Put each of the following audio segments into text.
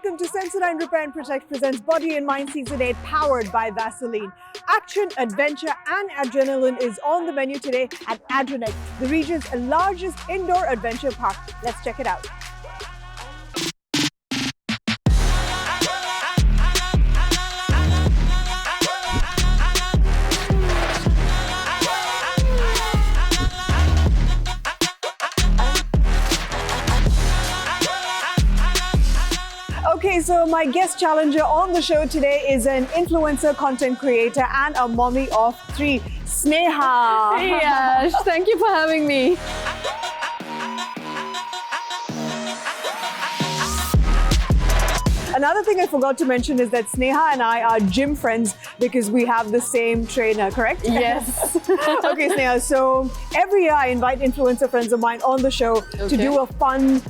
welcome to Sensodyne Repair and Protect presents Body and Mind Season 8 powered by Vaseline. Action, adventure and adrenaline is on the menu today at Adrenac, the region's largest indoor adventure park. Let's check it out. Okay, so my guest challenger on the show today is an influencer, content creator, and a mommy of 3, Sneha. Hey Ash, thank you for having me. Another thing I forgot to mention is that Sneha and I are gym friends because we have the same trainer, correct? Yes. Okay, Sneha, so every year I invite influencer friends of mine on the show to do a fun,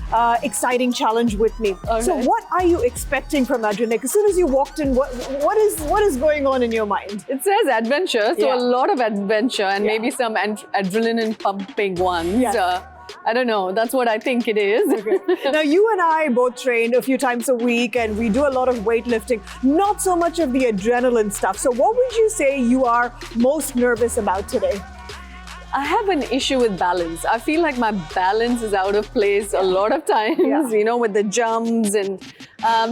exciting challenge with me. Okay. So what are you expecting from Adrenac? As soon as you walked in, what is going on in your mind? It says adventure, so a lot of adventure and maybe some adrenaline pumping ones. Yeah. I don't know, that's what I think it is. Okay. Now, you and I both train a few times a week and we do a lot of weightlifting, not so much of the adrenaline stuff. So what would you say you are most nervous about today? I have an issue with balance. I feel like my balance is out of place a lot of times, you know, with the jumps and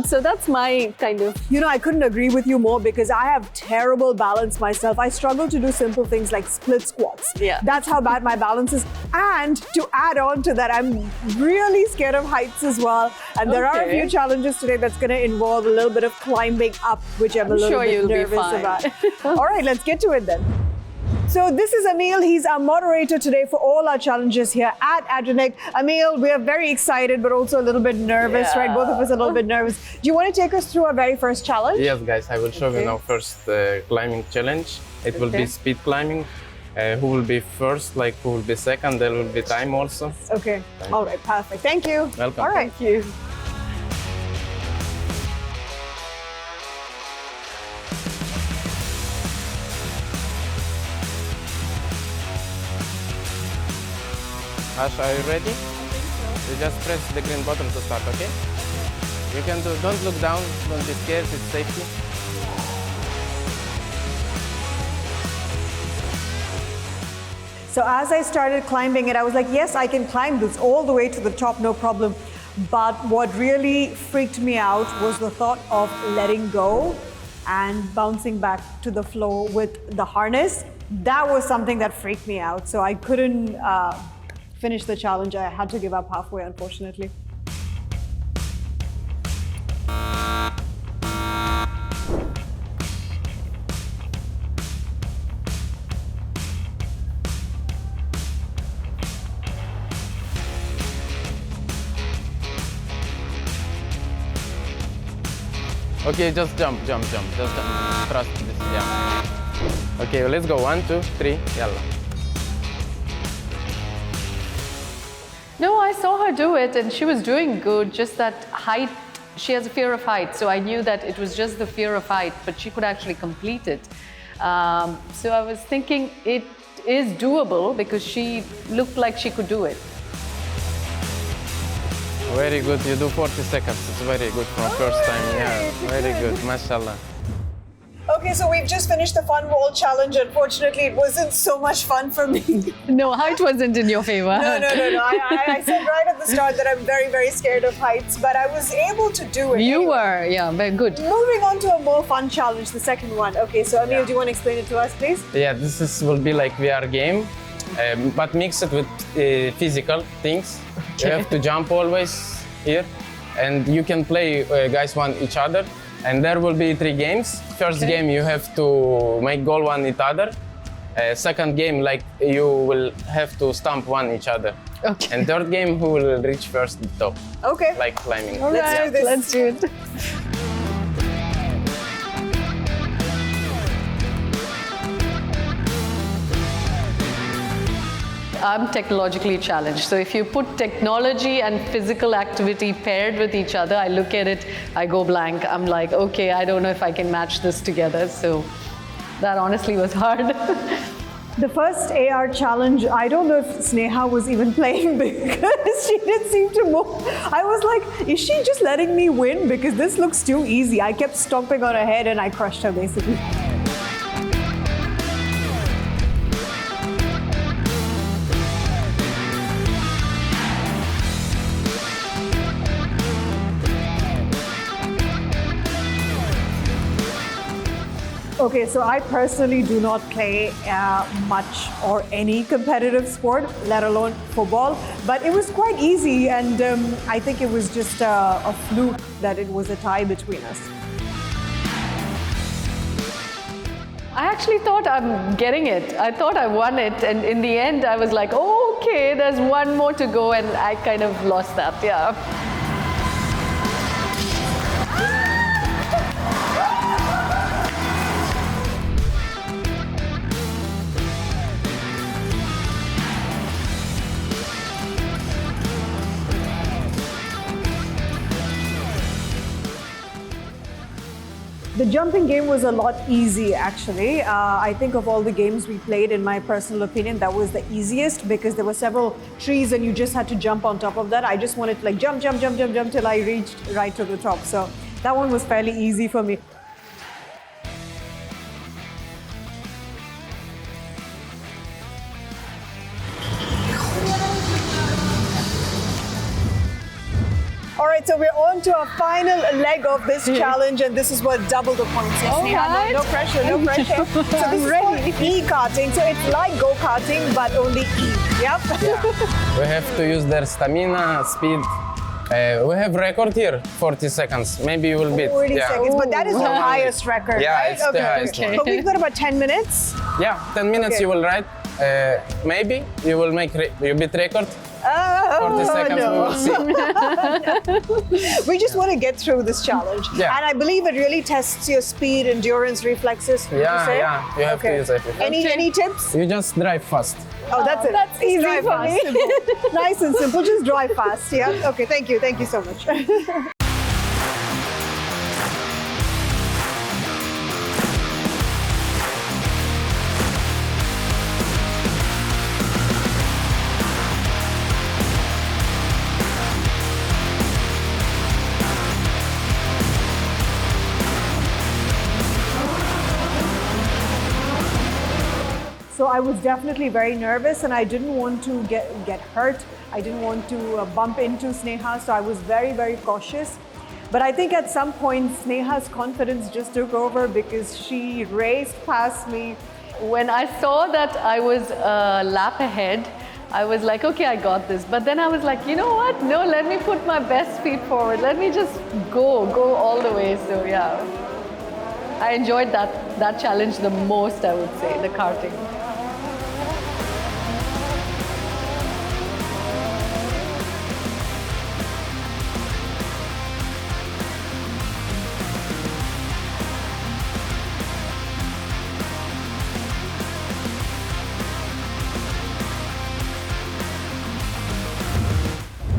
so that's my kind of... You know, I couldn't agree with you more because I have terrible balance myself. I struggle to do simple things like split squats. Yeah. That's how bad my balance is. And to add on to that, I'm really scared of heights as well. And there are a few challenges today that's going to involve a little bit of climbing up, which I'm a little bit nervous about. All right, let's get to it then. So this is Emil. He's our moderator today for all our challenges here at Adrenac. Emil, we are very excited, but also a little bit nervous, right? Both of us a little bit nervous. Do you want to take us through our very first challenge? Yes, guys, I will show you now first climbing challenge. It will be speed climbing. Who will be first, like who will be second, there will be time also. Okay. All right, perfect. Thank you. Welcome. All right. Thank you. Ash, are you ready? You just press the green button to start, okay? You can do, don't look down, don't be scared, it's safety. So as I started climbing it, I was like, yes, I can climb this all the way to the top, no problem. But what really freaked me out was the thought of letting go and bouncing back to the floor with the harness. That was something that freaked me out. So I couldn't finish the challenge. I had to give up halfway, unfortunately. Okay, just jump, just jump. Trust this, yeah. Okay, let's go, 1, 2, 3, yalla. No, I saw her do it and she was doing good, just that height, she has a fear of height. So I knew that it was just the fear of height, but she could actually complete it. So I was thinking it is doable because she looked like she could do it. Very good, you do 40 seconds, it's very good for first time, yeah, very good, mashallah. Okay, so we've just finished the fun wall challenge. Unfortunately, it wasn't so much fun for me. No, height wasn't in your favor. No. I said right at the start that I'm very, very scared of heights, but I was able to do it. You were, yeah, very good. Moving on to a more fun challenge, the second one. Okay, so Emil, do you want to explain it to us, please? Yeah, will be like VR game, but mix it with physical things. You have to jump always here, and you can play guys one each other. And there will be 3 games. First game, you have to make goal one each other. Second game, like you will have to stomp one each other. Okay. And third game, who will reach first the top. Okay. Like climbing. All right, Let's do it. I'm technologically challenged. So if you put technology and physical activity paired with each other, I look at it, I go blank. I'm like, okay, I don't know if I can match this together. So that honestly was hard. The first AR challenge, I don't know if Sneha was even playing because she didn't seem to move. I was like, is she just letting me win? Because this looks too easy. I kept stomping on her head and I crushed her basically. Okay, so I personally do not play much or any competitive sport, let alone football, but it was quite easy, and I think it was just a fluke that it was a tie between us. I actually thought I'm getting it. I thought I won it, and in the end I was like, oh, okay, there's one more to go, and I kind of lost that, yeah. The jumping game was a lot easy actually. I think of all the games we played, in my personal opinion, that was the easiest because there were several trees and you just had to jump on top of that. I just wanted to like jump till I reached right to the top. So that one was fairly easy for me. All right, so we're on to our final leg of this challenge, and this is worth double the points. Yes, Neha, no pressure, no pressure. So this is called e-karting. So it's like go-karting, but only e. Yep. Yeah. We have to use their stamina, speed. We have record here, 40 seconds. Maybe you will beat. 40 seconds, but that is the highest record, yeah, right? it's the highest one. But we've got about 10 minutes. Yeah, 10 minutes you will ride. Maybe you will you beat record. 40 seconds, no. we will see. We just want to get through this challenge. Yeah. And I believe it really tests your speed, endurance, reflexes. Yeah, you have to use everything. Any tips? You just drive fast. Oh, that's it. That's easy drive for fast. me. Nice and simple. Just drive fast. Yeah. Okay. Thank you. Thank you so much. So I was definitely very nervous and I didn't want to get hurt. I didn't want to bump into Sneha, so I was very, very cautious. But I think at some point Sneha's confidence just took over because she raced past me. When I saw that I was a lap ahead, I was like, okay, I got this. But then I was like, you know what? No, let me put my best feet forward. Let me just go all the way. So yeah, I enjoyed that challenge the most, I would say, the karting.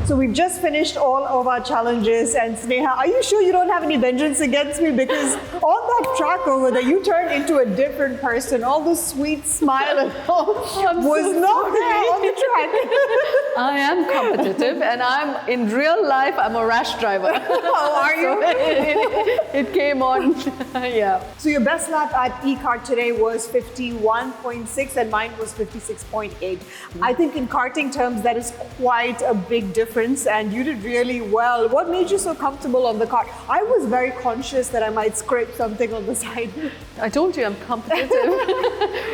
So we've just finished all of our challenges, and Sneha, are you sure you don't have any vengeance against me? Because on that track over there, you turned into a different person. All the sweet smile and all was not there on the track. I am competitive, and in real life, I'm a rash driver. Oh, are you? So it came on, yeah. So your best lap at e-kart today was 51.6 and mine was 56.8. I think in karting terms, that is quite a big difference, and you did really well. What made you so comfortable on the kart? I was very conscious that I might scrape something on the side. I told you I'm competitive.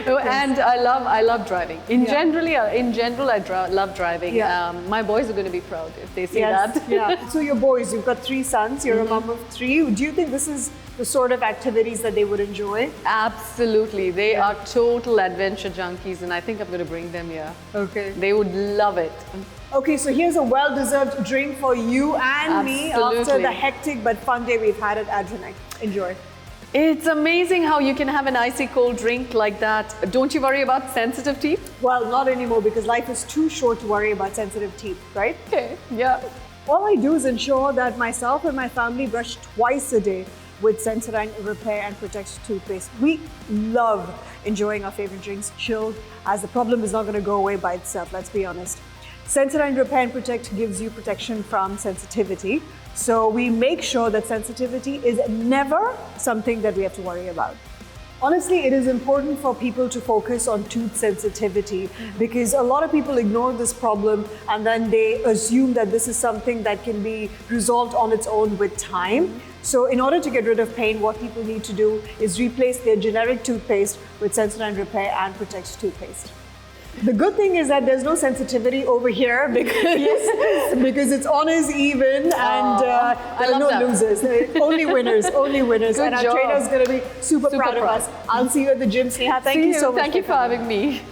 And I love driving. In general, I love driving. Yeah. My boys are going to be proud if they see Yes, that. yeah. So your boys, you've got 3 sons, you're a mom of 3. Do you think this is the sort of activities that they would enjoy? Absolutely. They are total adventure junkies, and I think I'm going to bring them here. Okay. They would love it. Okay, so here's a well-deserved drink for you and me after the hectic but fun day we've had at Adrenaline. Enjoy. It's amazing how you can have an icy cold drink like that. Don't you worry about sensitive teeth? Well, not anymore because life is too short to worry about sensitive teeth, right? Okay, yeah. All I do is ensure that myself and my family brush twice a day. with Sensodyne Repair and Protect toothpaste. We love enjoying our favorite drinks chilled, as the problem is not going to go away by itself, let's be honest. Sensodyne Repair and Protect gives you protection from sensitivity. So we make sure that sensitivity is never something that we have to worry about. Honestly, it is important for people to focus on tooth sensitivity because a lot of people ignore this problem and then they assume that this is something that can be resolved on its own with time. So in order to get rid of pain, what people need to do is replace their generic toothpaste with Sensodyne Repair and Protect toothpaste. The good thing is that there's no sensitivity over here because it's honors even and there are no losers. Only winners, only winners. Good and our job. trainer's going to be super proud of us. I'll see you at the gym, Sneha. Thank you so much. Thank you for having me.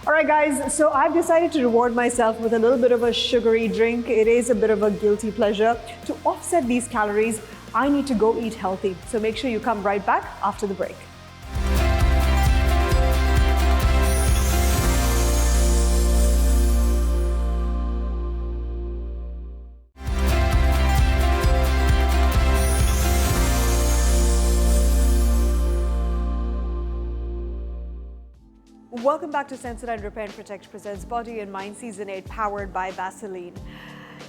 All right, guys, so I've decided to reward myself with a little bit of a sugary drink. It is a bit of a guilty pleasure. To offset these calories, I need to go eat healthy. So make sure you come right back after the break. Welcome back to Sensodyne Repair and Protect presents Body and Mind Season 8 powered by Vaseline.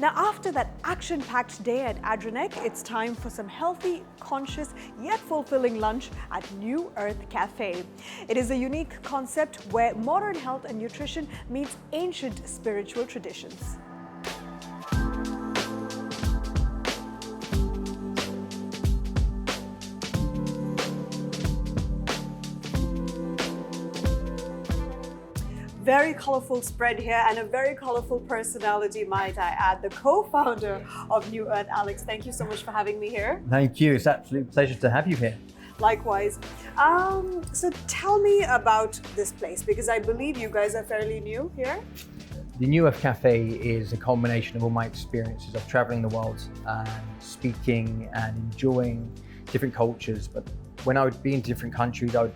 Now after that action-packed day at Adrenac, it's time for some healthy, conscious, yet fulfilling lunch at New Earth Cafe. It is a unique concept where modern health and nutrition meets ancient spiritual traditions. Very colorful spread here and a very colorful personality, might I add, the co-founder of New Earth. Alex, thank you so much for having me here. Thank you. It's an absolute pleasure to have you here. Likewise. So tell me about this place, because I believe you guys are fairly new here. The New Earth Cafe is a combination of all my experiences of traveling the world and speaking and enjoying different cultures. But when I would be in different countries, I would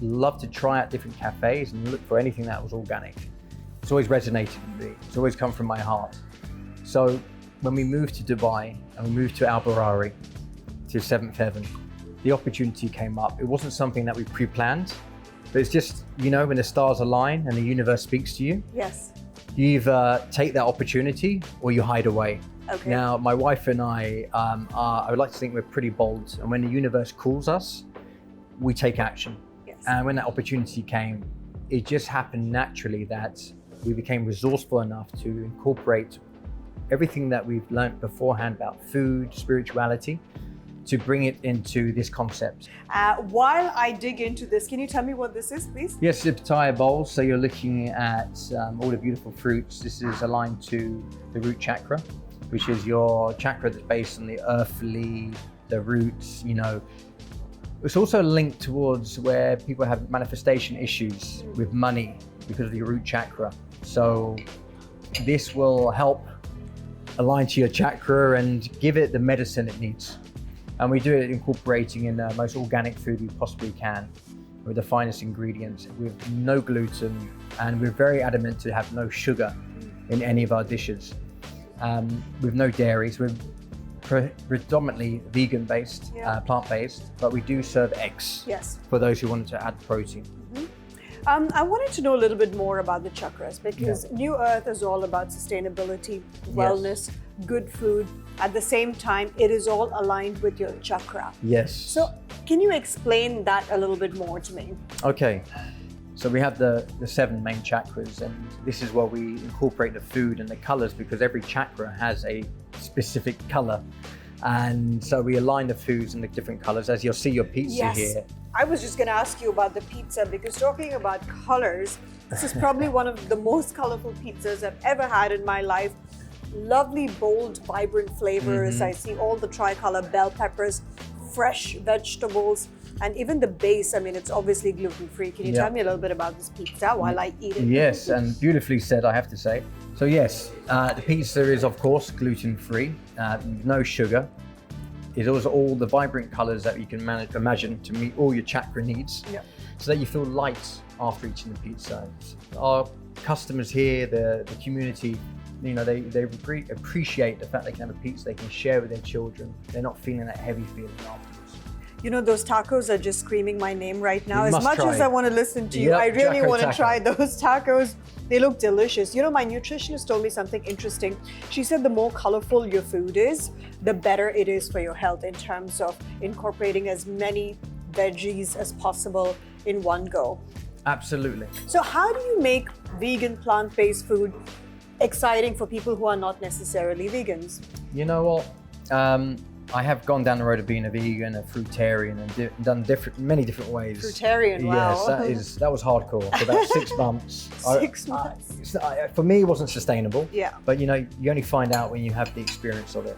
love to try out different cafes and look for anything that was organic. It's always resonated with me. It's always come from my heart. So when we moved to Dubai and we moved to Al Barari, to Seventh Heaven, the opportunity came up. It wasn't something that we pre-planned, but it's just, you know, when the stars align and the universe speaks to you, Yes. you either take that opportunity or you hide away. Okay. Now, my wife and I would like to think we're pretty bold. And when the universe calls us, we take action. And when that opportunity came, it just happened naturally that we became resourceful enough to incorporate everything that we've learned beforehand about food, spirituality, to bring it into this concept. While I dig into this, can you tell me what this is, please? Yes, it's a pitaya bowl. So you're looking at all the beautiful fruits. This is aligned to the root chakra, which is your chakra that's based on the earthly, the roots, you know. It's also linked towards where people have manifestation issues with money because of your root chakra. So this will help align to your chakra and give it the medicine it needs. And we do it incorporating in the most organic food we possibly can with the finest ingredients, with no gluten, and we're very adamant to have no sugar in any of our dishes, with no dairy. So we're predominantly vegan-based, plant-based, but we do serve eggs for those who want to add protein. I wanted to know a little bit more about the chakras, because New Earth is all about sustainability, wellness, good food. At the same time, it is all aligned with your chakra. Yes. So can you explain that a little bit more to me? Okay. So we have the 7 main chakras, and this is where we incorporate the food and the colors, because every chakra has a specific color. And so we align the foods and the different colors. As you'll see your pizza here. I was just going to ask you about the pizza, because talking about colors, this is probably one of the most colorful pizzas I've ever had in my life. Lovely, bold, vibrant flavors. I see all the tricolor bell peppers, fresh vegetables, and even the base. I mean, it's obviously gluten-free. Can you tell me a little bit about this pizza while I eat it? Yes, and beautifully said, I have to say. So yes, the pizza is of course gluten-free, no sugar. It has all the vibrant colors that you can imagine to meet all your chakra needs, so that you feel light after eating the pizza. Our customers here, the community, you know, they appreciate the fact they can have a pizza they can share with their children. They're not feeling that heavy feeling afterwards. You know, those tacos are just screaming my name right now. You As must much try as it. I want to listen to you, Yep, I really Jacko want to taco. try those tacos. They look delicious. You know, my nutritionist told me something interesting. She said the more colorful your food is, the better it is for your health in terms of incorporating as many veggies as possible in one go. Absolutely. So how do you make vegan plant-based food exciting for people who are not necessarily vegans? You know what? I have gone down the road of being a vegan, a fruitarian, and done many different ways. Fruitarian, wow. Yes, that was hardcore for about 6 months. 6 months. For me, it wasn't sustainable. Yeah. But you know, you only find out when you have the experience of it.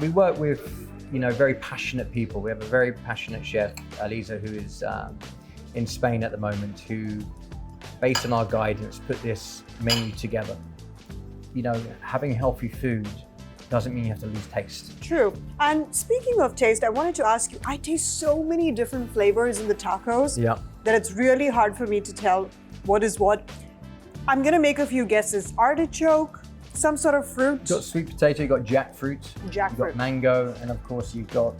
We work with, you know, very passionate people. We have a very passionate chef, Aliza, who is in Spain at the moment, who, based on our guidance, put this menu together. You know, having healthy food doesn't mean you have to lose taste. True. And speaking of taste, I wanted to ask you, I taste so many different flavors in the tacos that it's really hard for me to tell what is what. I'm gonna make a few guesses. Artichoke, some sort of fruit. You've got sweet potato, you've got jackfruit, you've got Jackfruit. mango, and of course you've got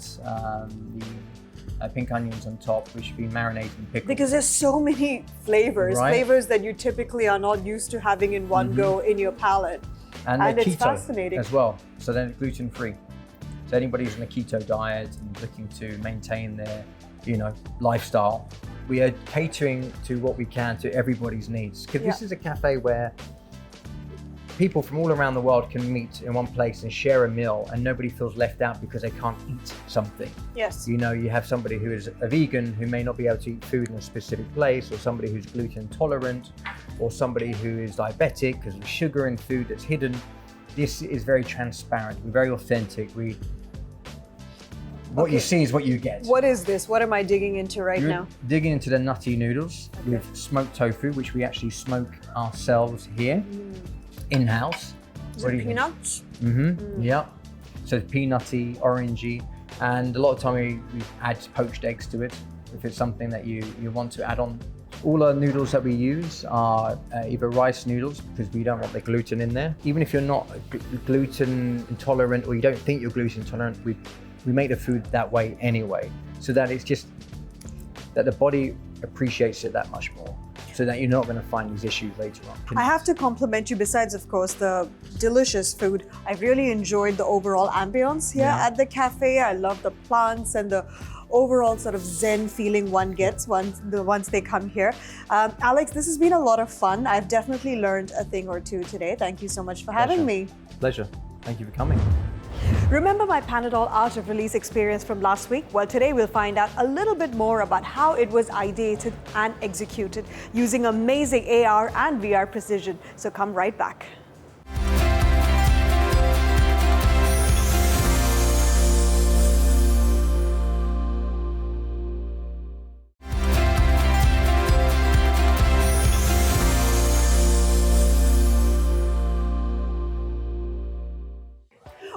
the pink onions on top, which have been marinated in pickles. Because there's so many flavors, Right. flavors that you typically are not used to having in one go in your palate. and and they're it's keto fascinating. as well, so they're gluten-free. So anybody who's on a keto diet and looking to maintain their, you know, lifestyle, we are catering to what we can to everybody's needs. Because this is a cafe where people from all around the world can meet in one place and share a meal, and nobody feels left out because they can't eat something. Yes. You know, you have somebody who is a vegan who may not be able to eat food in a specific place, or somebody who's gluten intolerant, or somebody who is diabetic because of sugar in food that's hidden. This is very transparent. We're very authentic. What you see is what you get. What is this? What am I digging into right You're now? digging into the nutty noodles with smoked tofu, which we actually smoke ourselves here, in-house. Is What do it you think? peanuts? Yeah. So peanutty, orangey, and a lot of time we add poached eggs to it if it's something that you want to add on. All our noodles that we use are either rice noodles, because we don't want the gluten in there. Even if you're not gluten intolerant, or you don't think you're gluten intolerant, we make the food that way anyway, so that it's just that the body appreciates it that much more, so that you're not going to find these issues later on. I have to compliment you, besides, of course, the delicious food. I really enjoyed the overall ambience here at the cafe. I love the plants and the overall sort of zen feeling one gets once they come here. Alex, this has been a lot of fun. I've definitely learned a thing or two today. Thank you so much for having me. Pleasure. Thank you for coming. Remember my Panadol out of release experience from last week? Well, today we'll find out a little bit more about how it was ideated and executed using amazing AR and VR precision. So come right back.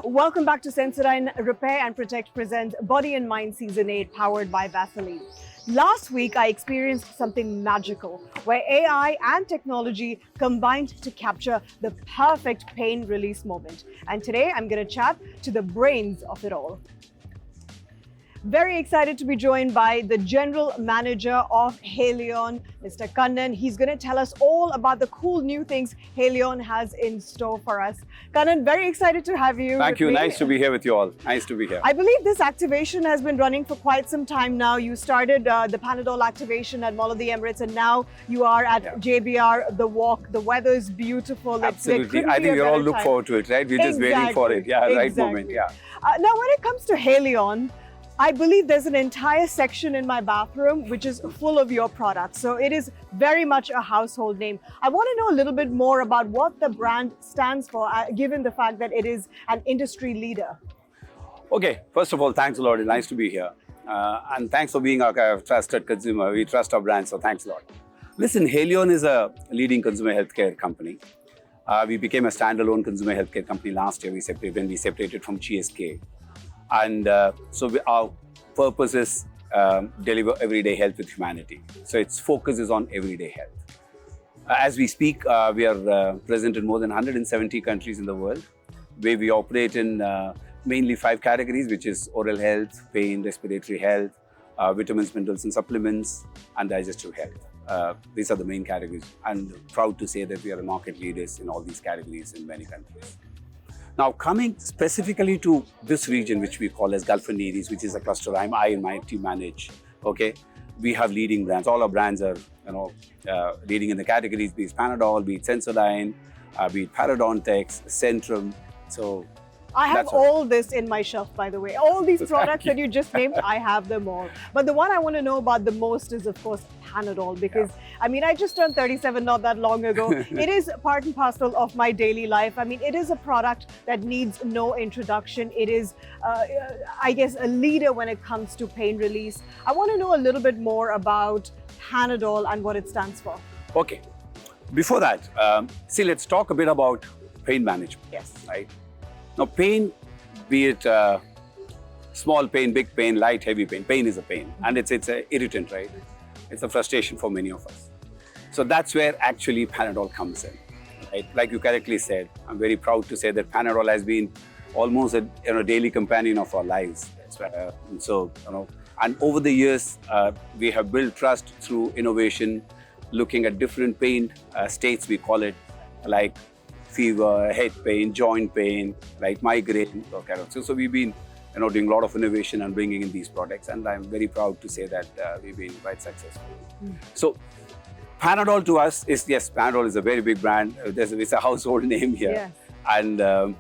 Welcome back to Sensodyne Repair and Protect presents Body and Mind Season 8, powered by Vaseline. Last week, I experienced something magical, where AI and technology combined to capture the perfect pain release moment. And today, I'm going to chat to the brains of it all. Very excited to be joined by the General Manager of Haleon, Mr. Kannan. He's going to tell us all about the cool new things Haleon has in store for us. Kannan, very excited to have you. Thank you. Nice to be here with you all. Nice to be here. I believe this activation has been running for quite some time now. You started the Panadol activation at Mall of the Emirates, and now you are at JBR, The Walk. The weather is beautiful. Absolutely. I think we all look forward to it, right? We're just waiting for it. Yeah, right moment. Yeah. Now, when it comes to Haleon, I believe there's an entire section in my bathroom which is full of your products. So it is very much a household name. I want to know a little bit more about what the brand stands for, given the fact that it is an industry leader. Okay. First of all, thanks a lot. It's nice to be here. And thanks for being our trusted consumer. We trust our brand, so thanks a lot. Listen, Haleon is a leading consumer healthcare company. We became a standalone consumer healthcare company last year when we separated from GSK. And our purpose is deliver everyday health with humanity. So its focus is on everyday health. As we speak, we are present in more than 170 countries in the world, where we operate in mainly 5 categories, which is oral health, pain, respiratory health, vitamins, minerals and supplements, and digestive health. These are the main categories. I'm proud to say that we are the market leaders in all these categories in many countries. Now, coming specifically to this region, which we call as Gulf and Near East, which is a cluster I and my team manage, okay? We have leading brands. All our brands are, leading in the categories, be it Panadol, be it Sensodyne, be it Parodontax, Centrum. So I have all this in my shelf, by the way. All these products that you just named, I have them all. But the one I want to know about the most is, of course, Panadol, because, I mean, I just turned 37 not that long ago. It is part and parcel of my daily life. I mean, it is a product that needs no introduction. It is, I guess, a leader when it comes to pain release. I want to know a little bit more about Panadol and what it stands for. Okay. Before that, let's talk a bit about pain management. Yes. Right? Now, pain, be it small pain, big pain, light, heavy pain, pain is a pain. And it's an irritant, right? It's a frustration for many of us. So that's where actually Panadol comes in. Right? Like you correctly said, I'm very proud to say that Panadol has been almost a daily companion of our lives. And over the years, we have built trust through innovation, looking at different pain states, we call it, like fever, head pain, joint pain, like migraine. Okay. So we've been doing a lot of innovation and bringing in these products, and I'm very proud to say that we've been quite successful. So Panadol to us is, yes, Panadol is a very big brand. It's a household name here. Yes. And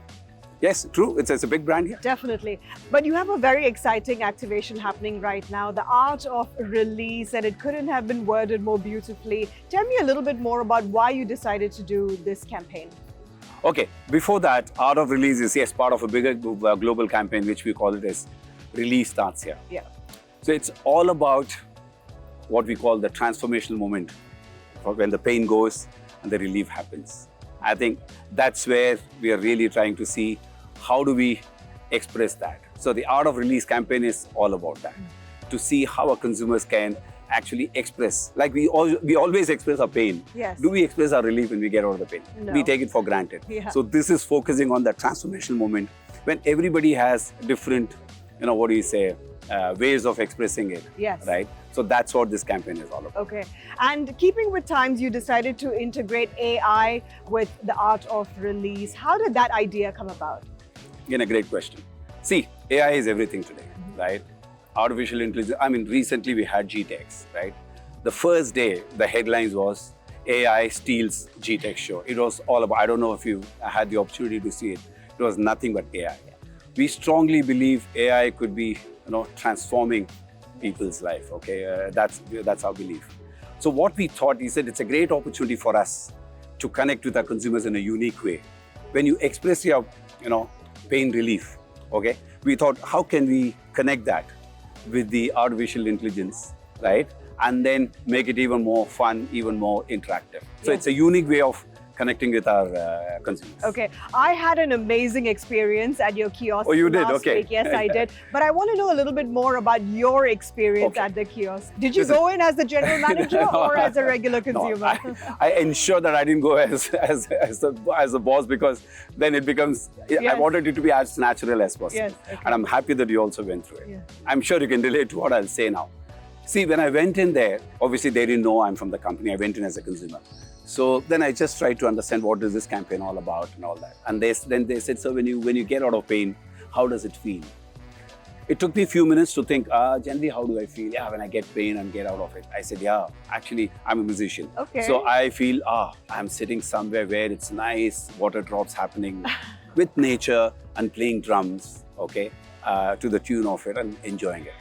yes, true, it's a big brand here. Definitely. But you have a very exciting activation happening right now, the art of release, and it couldn't have been worded more beautifully. Tell me a little bit more about why you decided to do this campaign. Okay, before that, Art of Release is, yes, part of a bigger global campaign, which we call it as Release Starts Here. Yeah. So it's all about what we call the transformational moment, when the pain goes and the relief happens. I think that's where we are really trying to see how do we express that. So the Art of Release campaign is all about that, to see how our consumers can actually express, like we always express our pain. Yes. Do we express our relief when we get out of the pain? No. We take it for granted. Yeah. So this is focusing on that transformational moment when everybody has different, ways of expressing it. Yes. Right? So that's what this campaign is all about. Okay. And keeping with times, you decided to integrate AI with the Art of Release. How did that idea come about? Again, a great question. See, AI is everything today, right? Artificial intelligence, recently we had GTEx, right? The first day, the headlines was AI steals GTEx show. It was all about, I don't know if you had the opportunity to see it. It was nothing but AI. We strongly believe AI could be, transforming people's life, okay? That's our belief. So what we thought, he said, it's a great opportunity for us to connect with our consumers in a unique way. When you express your, pain relief, okay? We thought, how can we connect that with the artificial intelligence, right? And then make it even more fun, even more interactive. So it's a unique way of connecting with our consumers. Okay, I had an amazing experience at your kiosk. Oh, you did? last Okay. week. Yes, I did. But I want to know a little bit more about your experience at the kiosk. Did you go in as the general manager or as a regular consumer? No, I ensure that I didn't go as a boss, because then it becomes, I wanted it to be as natural as possible. Yes, okay. And I'm happy that you also went through it. Yeah. I'm sure you can relate to what I'll say now. See, when I went in there, obviously they didn't know I'm from the company. I went in as a consumer. So then I just tried to understand what is this campaign all about and all that. And then they said, so when you get out of pain, how does it feel? It took me a few minutes to think, generally, how do I feel? Yeah, when I get pain and get out of it. I said, yeah, actually, I'm a musician. Okay. So I feel, I'm sitting somewhere where it's nice, water drops happening with nature and playing drums, okay, to the tune of it and enjoying it.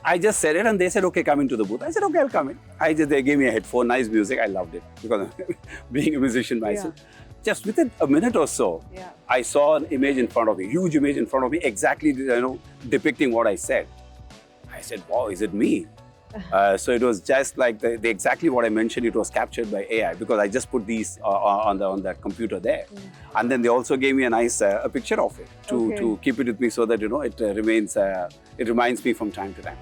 I just said it and they said, okay, come into the booth. I said, okay, I'll come in. They gave me a headphone, nice music. I loved it because being a musician myself. Yeah. Just within a minute or so, I saw an image in front of me, huge image in front of me, exactly depicting what I said. I said, wow, is it me? So it was just like the exactly what I mentioned. It was captured by AI because I just put these on that computer there. And then they also gave me a nice a picture of it to keep it with me so that it reminds me from time to time.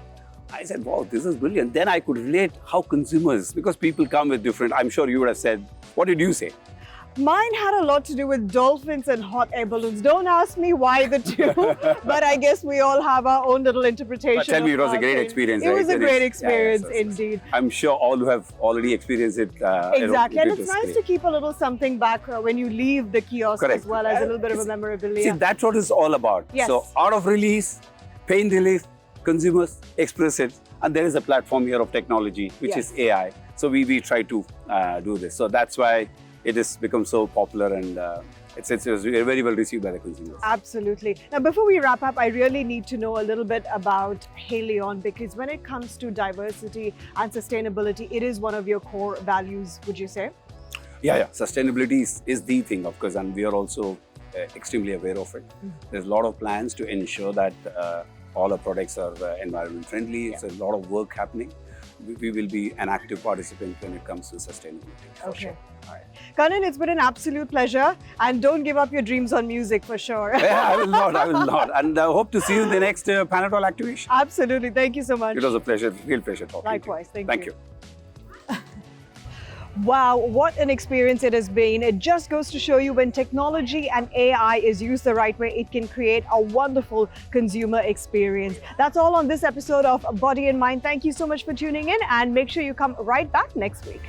I said, wow, this is brilliant. Then I could relate how consumers, because people come with different, I'm sure you would have said, what did you say? Mine had a lot to do with dolphins and hot air balloons. Don't ask me why the two, but I guess we all have our own little interpretation. But tell me, it was a great experience. It was a great experience, yes. indeed. I'm sure all who have already experienced it. Exactly, and it's nice to keep a little something back when you leave the kiosk, Correct. as well as a little bit of a memorabilia. See, that's what it's all about. Yes. So out of release, pain relief, consumers express it, and there is a platform here of technology, which Yes. is AI. So we try to do this. So that's why it has become so popular, and it's very well received by the consumers. Absolutely. Now, before we wrap up, I really need to know a little bit about Haleon, because when it comes to diversity and sustainability, it is one of your core values, would you say? Yeah. Sustainability is the thing, of course, and we are also extremely aware of it. There's a lot of plans to ensure that all our products are environment friendly. Yeah. There's a lot of work happening. We will be an active participant when it comes to sustainability, for sure. All right. Kanan, it's been an absolute pleasure, and don't give up your dreams on music for sure. Yeah, I will not. And I hope to see you in the next Panadol activation. Absolutely. Thank you so much. It was a pleasure, real pleasure talking Likewise. to you. Thank you. you. Wow, what an experience it has been. It just goes to show you when technology and AI is used the right way, it can create a wonderful consumer experience. That's all on this episode of Body and Mind. Thank you so much for tuning in, and make sure you come right back next week.